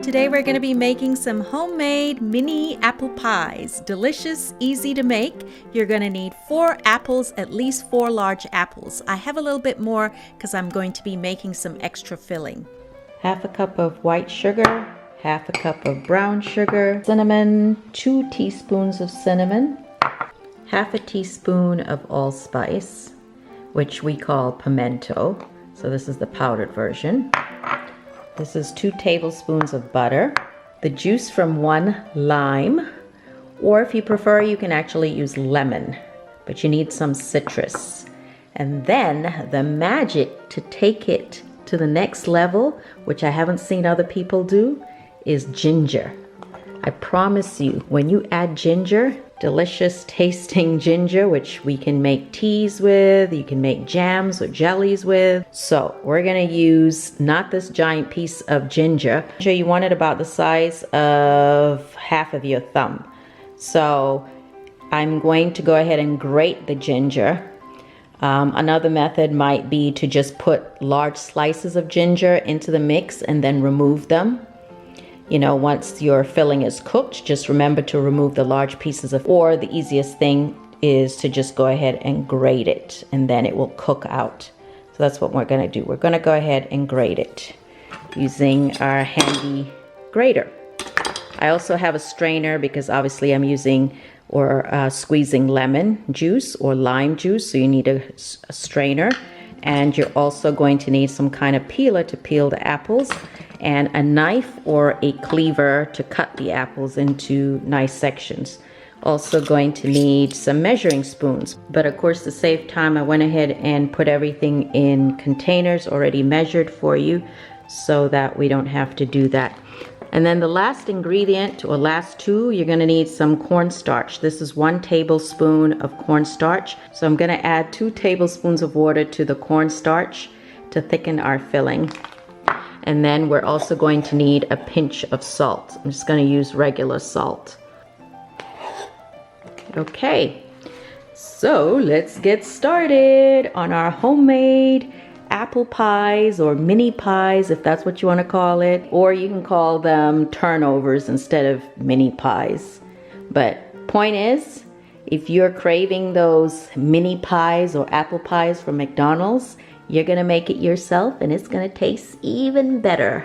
Today we're going to be making some homemade mini apple pies. Delicious, easy to make. You're going to need 4 apples, at least 4 large apples. I have a little bit more because I'm going to be making some extra filling. Half a cup of white sugar, half a cup of brown sugar, cinnamon, 2 teaspoons of cinnamon, half a teaspoon of allspice, which we call pimento. So this is the powdered version. This is 2 tablespoons of butter, the juice from 1 lime, or if you prefer, you can actually use lemon, but you need some citrus. And then the magic to take it to the next level, which I haven't seen other people do, is ginger. I promise you, when you add ginger, delicious tasting ginger, which we can make teas with, you can make jams or jellies with. So we're gonna use not this giant piece of ginger. You want it about the size of half of your thumb. So I'm going to go ahead and grate the ginger. Another method might be to just put large slices of ginger into the mix and then remove them. You know, once your filling is cooked, just remember to remove the large pieces or the easiest thing is to just go ahead and grate it and then it will cook out. So that's what we're gonna do. We're gonna go ahead and grate it using our handy grater. I also have a strainer because obviously I'm using or squeezing lemon juice or lime juice, so you need a strainer. And you're also going to need some kind of peeler to peel the apples, and a knife or a cleaver to cut the apples into nice sections. Also going to need some measuring spoons. But of course, to save time, I went ahead and put everything in containers already measured for you so that we don't have to do that. And then the last ingredient, or last 2, you're gonna need some cornstarch. This is 1 tablespoon of cornstarch. So I'm gonna add 2 tablespoons of water to the cornstarch to thicken our filling. And then we're also going to need a pinch of salt. I'm just gonna use regular salt. Okay, so let's get started on our homemade apple pies, or mini pies if that's what you want to call it, or you can call them turnovers instead of mini pies. But point is, if you're craving those mini pies or apple pies from McDonald's, you're gonna make it yourself and it's gonna taste even better,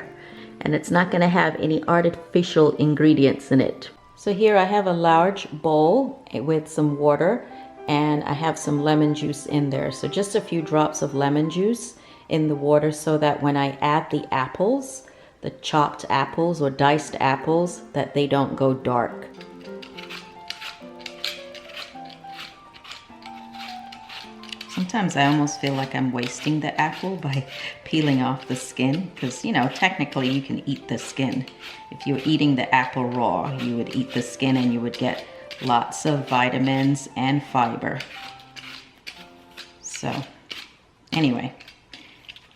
and it's not gonna have any artificial ingredients in it. So here I have a large bowl with some water, and I have some lemon juice in there. So just a few drops of lemon juice in the water so that when I add the apples, the chopped apples or diced apples, that they don't go dark. Sometimes I almost feel like I'm wasting the apple by peeling off the skin, because, you know, technically you can eat the skin. If you're eating the apple raw, you would eat the skin and you would get lots of vitamins and fiber. So anyway,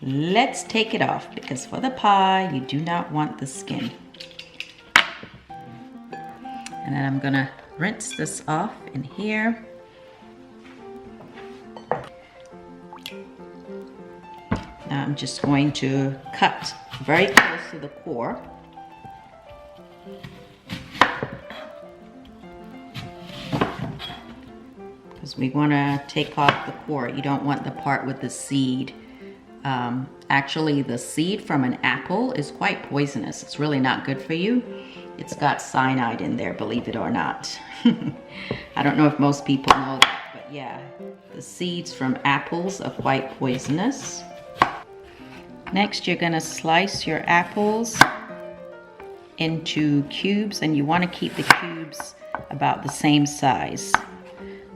let's take it off, because for the pie you do not want the skin. And then I'm gonna rinse this off in here. Now I'm just going to cut very close to the core. We want to take off the core. You don't want the part with the seed. Actually, the seed from an apple is quite poisonous. It's really not good for you. It's got cyanide in there, believe it or not. I don't know if most people know that, but yeah, the seeds from apples are quite poisonous. Next, you're going to slice your apples into cubes, and you want to keep the cubes about the same size.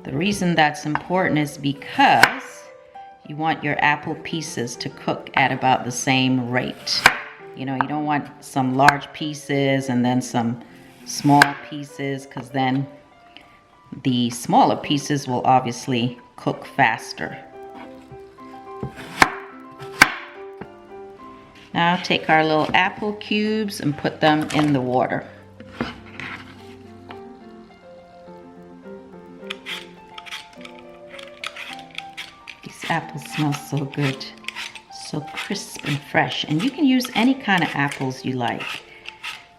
The reason that's important is because you want your apple pieces to cook at about the same rate. You know, you don't want some large pieces and then some small pieces, because then the smaller pieces will obviously cook faster. Now take our little apple cubes and put them in the water. Apples smell so good, so crisp and fresh, and you can use any kind of apples you like.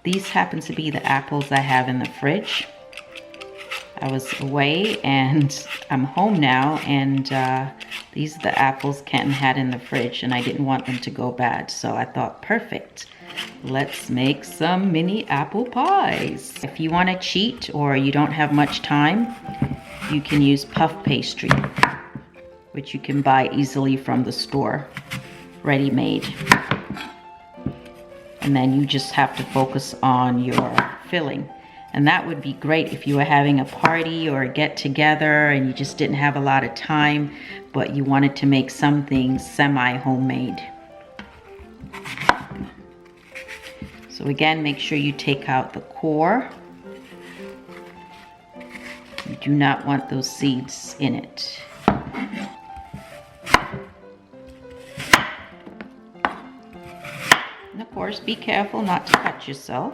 These happen to be the apples I have in the fridge. I was away and I'm home now, and these are the apples Kenton had in the fridge, and I didn't want them to go bad, so I thought, perfect. Let's make some mini apple pies. If you want to cheat or you don't have much time, you can use puff pastry, which you can buy easily from the store, ready-made. And then you just have to focus on your filling. And that would be great if you were having a party or a get-together and you just didn't have a lot of time, but you wanted to make something semi-homemade. So again, make sure you take out the core. You do not want those seeds in it. And of course, be careful not to cut yourself.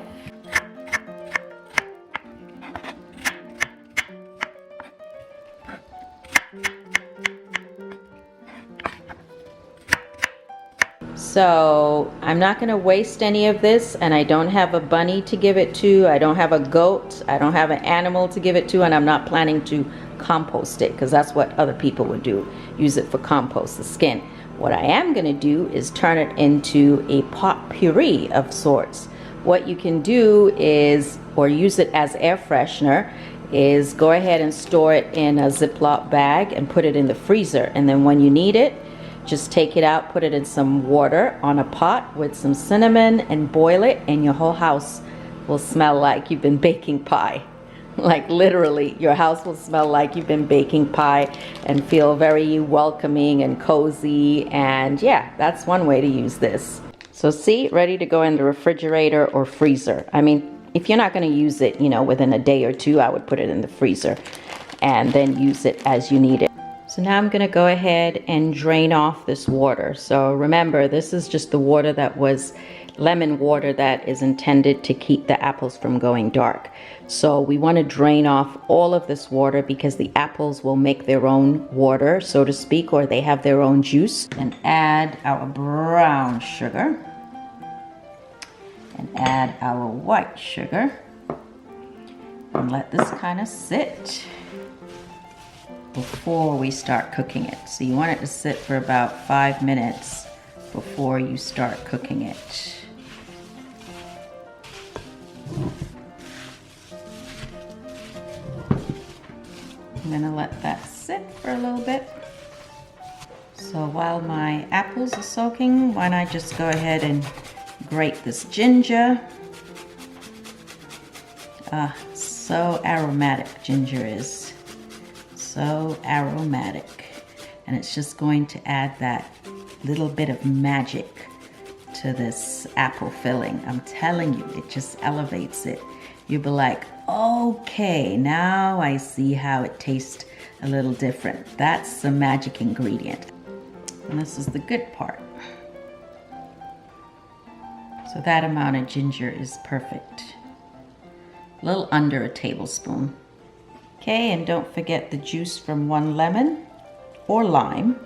So I'm not going to waste any of this, and I don't have a bunny to give it to, I don't have a goat, I don't have an animal to give it to, and I'm not planning to compost it because that's what other people would do, use it for compost, the skin. What I am going to do is turn it into a pot puree of sorts. What you can do is, or use it as air freshener, is go ahead and store it in a Ziploc bag and put it in the freezer, and then when you need it, just take it out, put it in some water on a pot with some cinnamon and boil it, and your whole house will smell like you've been baking pie. Like literally, your house will smell like you've been baking pie and feel very welcoming and cozy. And yeah, that's one way to use this. So see, ready to go in the refrigerator or freezer. I mean, if you're not going to use it, you know, within a day or two, I would put it in the freezer and then use it as you need it. So now I'm going to go ahead and drain off this water. So remember, this is just the water that was lemon water that is intended to keep the apples from going dark. So we want to drain off all of this water because the apples will make their own water, so to speak, or they have their own juice. And add our brown sugar. And add our white sugar. And let this kind of sit before we start cooking it. So you want it to sit for about 5 minutes before you start cooking it. I'm gonna let that sit for a little bit. So while my apples are soaking, why not just go ahead and grate this ginger. So aromatic ginger is. So aromatic, and it's just going to add that little bit of magic to this apple filling. I'm telling you, it just elevates it. You'll be like, okay, now I see how it tastes a little different. That's the magic ingredient, and this is the good part. So that amount of ginger is perfect, a little under a tablespoon. Okay, and don't forget the juice from 1 lemon or lime.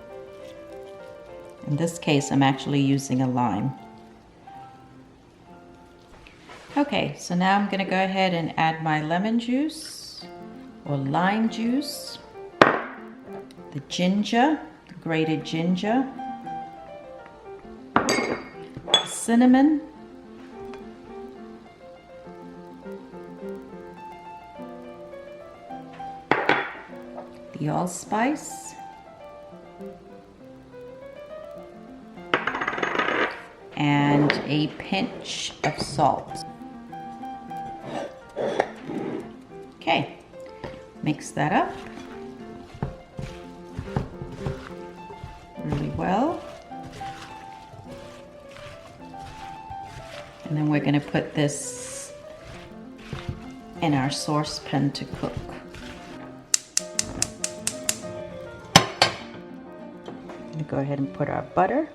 In this case, I'm actually using a lime. Okay, so now I'm gonna go ahead and add my lemon juice or lime juice, the ginger, the grated ginger, the cinnamon, the allspice, and a pinch of salt. Okay, mix that up really well. And then we're going to put this in our saucepan to cook. Go ahead and put our butter.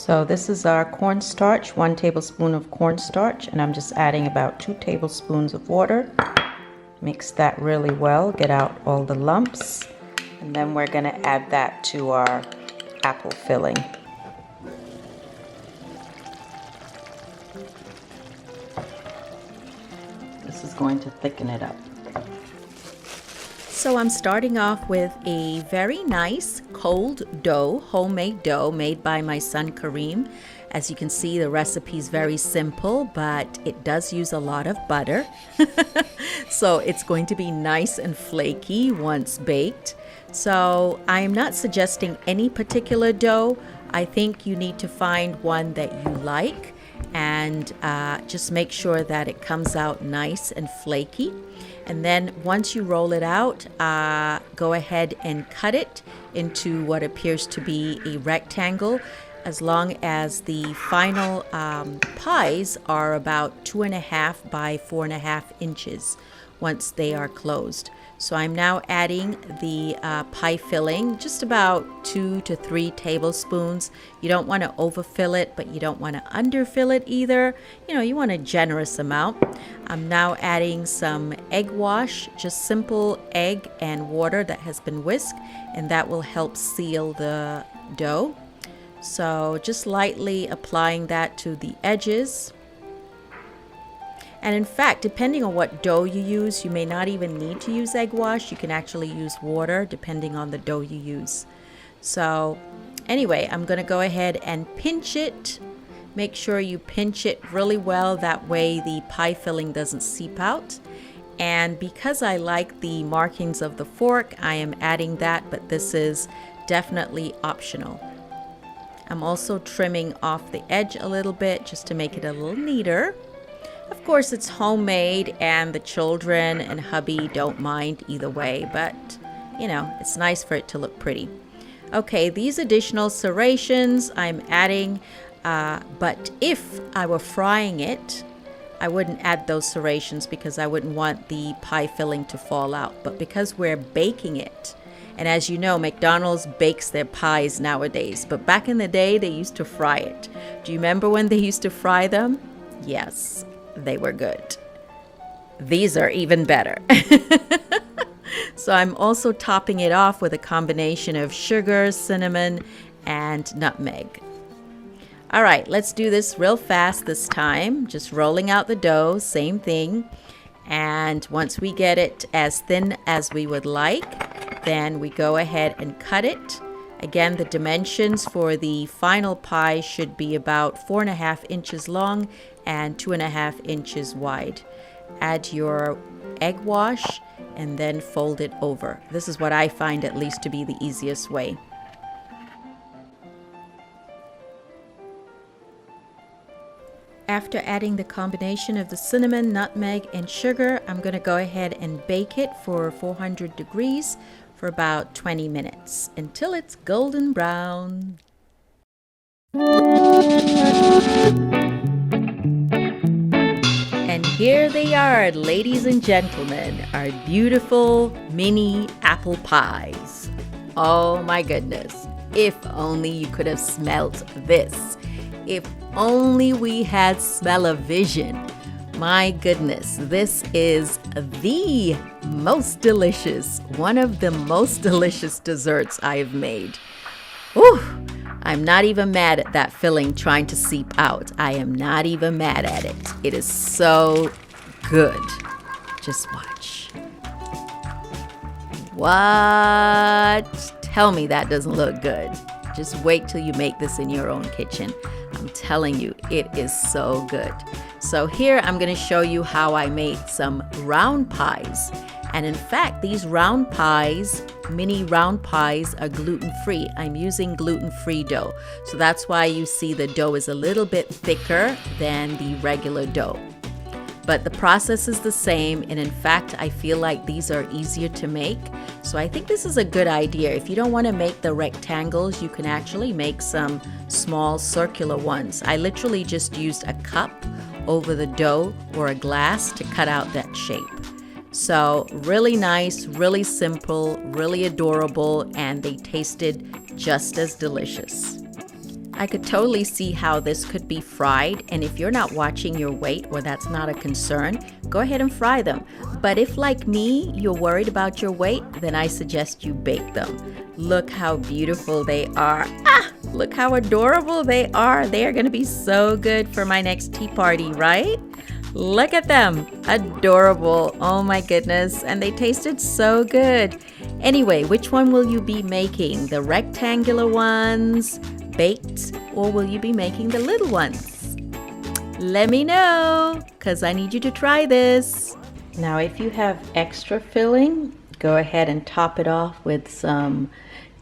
So this is our cornstarch, 1 tablespoon of cornstarch, and I'm just adding about 2 tablespoons of water. Mix that really well, get out all the lumps, and then we're going to add that to our apple filling. This is going to thicken it up. So I'm starting off with a very nice cold dough, homemade dough made by my son Kareem. As you can see, the recipe is very simple, but it does use a lot of butter. So it's going to be nice and flaky once baked. So I'm not suggesting any particular dough. I think you need to find one that you like and just make sure that it comes out nice and flaky. And then once you roll it out, go ahead and cut it into what appears to be a rectangle, as long as the final pies are about 2.5 by 4.5 inches once they are closed. So I'm now adding the pie filling, just about 2 to 3 tablespoons. You don't want to overfill it, but you don't want to underfill it either. You know, you want a generous amount. I'm now adding some egg wash, just simple egg and water that has been whisked, and that will help seal the dough. So just lightly applying that to the edges. And in fact, depending on what dough you use, you may not even need to use egg wash. You can actually use water depending on the dough you use. So anyway, I'm going to go ahead and pinch it. Make sure you pinch it really well. That way the pie filling doesn't seep out. And because I like the markings of the fork, I am adding that, but this is definitely optional. I'm also trimming off the edge a little bit just to make it a little neater. Of course, it's homemade and the children and hubby don't mind either way, but you know, it's nice for it to look pretty. Okay, these additional serrations I'm adding, but if I were frying it, I wouldn't add those serrations because I wouldn't want the pie filling to fall out. But because we're baking it, and as you know, McDonald's bakes their pies nowadays, but back in the day, they used to fry it. Do you remember when they used to fry them? Yes, they were good. These are even better. So I'm also topping it off with a combination of sugar, cinnamon, and nutmeg. All right, let's do this real fast this time. Just rolling out the dough, same thing. And once we get it as thin as we would like, then we go ahead and cut it. Again, the dimensions for the final pie should be about 4.5 inches long and 2.5 inches wide. Add your egg wash and then fold it over. This is what I find at least to be the easiest way. After adding the combination of the cinnamon, nutmeg, and sugar, I'm going to go ahead and bake it for 400 degrees for about 20 minutes until it's golden brown. And here they are, ladies and gentlemen, our beautiful mini apple pies. Oh my goodness, if only you could have smelt this. If only we had smell-o-vision. My goodness, this is the most delicious, one of the most delicious desserts I've made. Whew, I'm not even mad at that filling trying to seep out. I am not even mad at it. It is so good. Just watch. What? Tell me that doesn't look good. Just wait till you make this in your own kitchen. I'm telling you, it is so good. So here I'm going to show you how I made some round pies. And in fact, these round pies, mini round pies, are gluten-free. I'm using gluten-free dough. So that's why you see the dough is a little bit thicker than the regular dough. But the process is the same, and in fact, I feel like these are easier to make. So I think this is a good idea. If you don't want to make the rectangles, you can actually make some small circular ones. I literally just used a cup over the dough or a glass to cut out that shape. So really nice, really simple, really adorable, and they tasted just as delicious. I could totally see how this could be fried, and if you're not watching your weight or that's not a concern, go ahead and fry them. But if, like me, you're worried about your weight, then I suggest you bake them. Look how beautiful they are. Look how adorable they are. They are going to be so good for my next tea party, right? Look at them. Adorable. Oh my goodness. And they tasted so good. Anyway, which one will you be making? The rectangular ones, baked, or will you be making the little ones? Let me know, because I need you to try this. Now, if you have extra filling, go ahead and top it off with some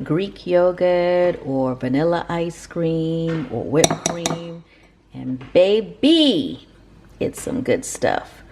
Greek yogurt or vanilla ice cream or whipped cream. And baby, it's some good stuff.